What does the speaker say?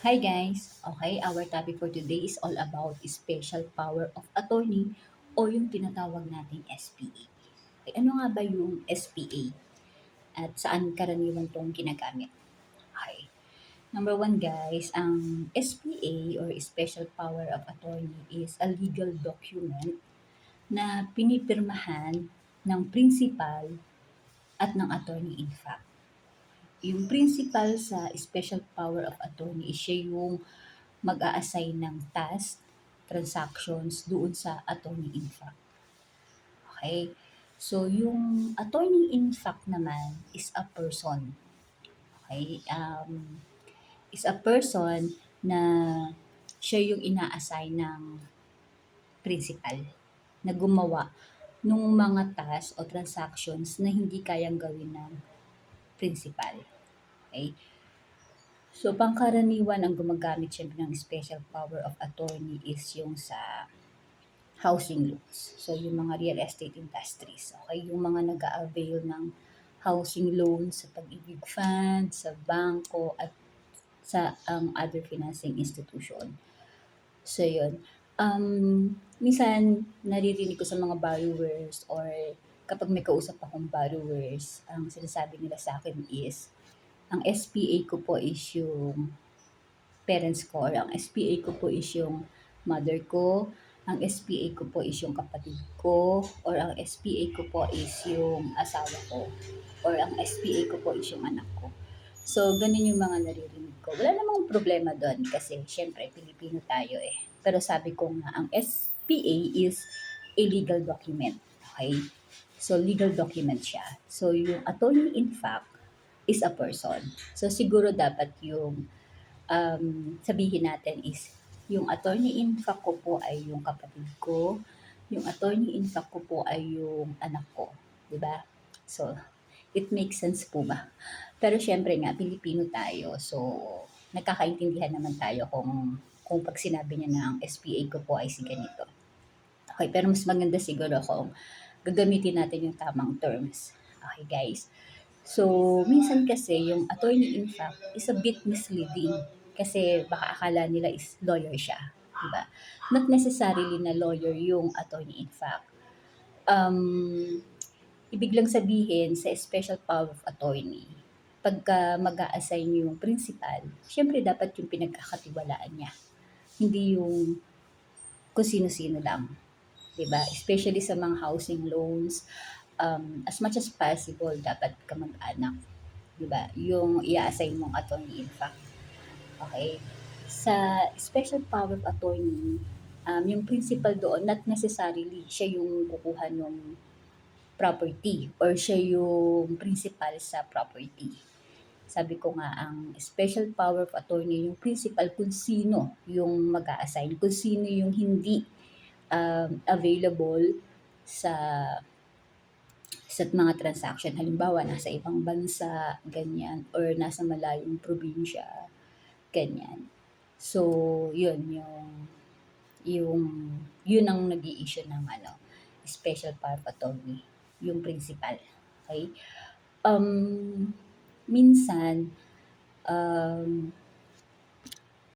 Hi guys! Okay, our topic for today is all about special power of attorney o yung tinatawag nating SPA. Okay, ano nga ba yung SPA at saan karaniwan tong ginagamit? Okay. Number one guys, ang SPA or Special Power of Attorney is a legal document na pinipirmahan ng principal at ng attorney in fact. Yung principal sa Special Power of Attorney is siya yung mag-a-assign ng task, transactions doon sa attorney in fact. Okay? So, yung attorney in fact naman is a person. Okay? Is a person na siya yung ina-assign ng principal na gumawa ng mga tasks o transactions na hindi kayang gawin ng principal. Okay? So, pangkaraniwan ang gumagamit siyempre ng special power of attorney is yung sa housing loans. So, yung mga real estate industries. Okay, yung mga nag-a-avail ng housing loans sa Pag-ibig Fund, sa bangko, at sa other financing institution. So, yun. Minsan, naririnig ko sa mga borrowers or kapag may kausap akong borrowers, ang sinasabi nila sa akin is, ang SPA ko po is yung parents ko or ang SPA ko po is yung mother ko, ang SPA ko po is yung kapatid ko, or ang SPA ko po is yung asawa ko, or ang SPA ko po is yung anak ko. So, ganun yung mga naririnig ko. Wala namang problema doon kasi syempre Pilipino tayo eh. Pero sabi ko nga, ang SPA is a legal document. Okay? So, legal document siya. So, yung attorney in fact is a person. So, siguro dapat yung sabihin natin is yung attorney in fact ko po ay yung kapatid ko, yung attorney in fact ko po ay yung anak ko, 'di ba? So, it makes sense po ba? Pero syempre nga Pilipino tayo, so nagkakaintindihan naman tayo kung pag sinabi niya na ang SPA ko po ay si ganito. Okay, pero mas maganda siguro kung gagamitin natin yung tamang terms. Okay, guys. So, minsan kasi yung attorney in fact is a bit misleading kasi baka akala nila is lawyer siya, di ba? Not necessarily na lawyer yung attorney in fact. Um, Ibig lang sabihin sa special power of attorney, pagka mag-a-assign yung principal, syempre dapat yung pinagkakatiwalaan niya, hindi yung kung sino-sino lang, 'di ba? Especially sa mga housing loans, as much as possible dapat kamag-anak, 'di ba? Yung i-assign mong attorney in fact. Okay? Sa special power of attorney, yung principal doon, not necessarily siya yung kukuha ng property or siya yung principal sa property. Sabi ko nga, ang special power of attorney, yung principal kung sino yung mag-a-assign, kung sino yung hindi available sa mga transaction. Halimbawa, nasa ibang bansa, ganyan, or nasa malayong probinsya, ganyan. So, yung, yun ang nag-i-issue ng special power of attorney, yung principal. Okay? Um, Minsan,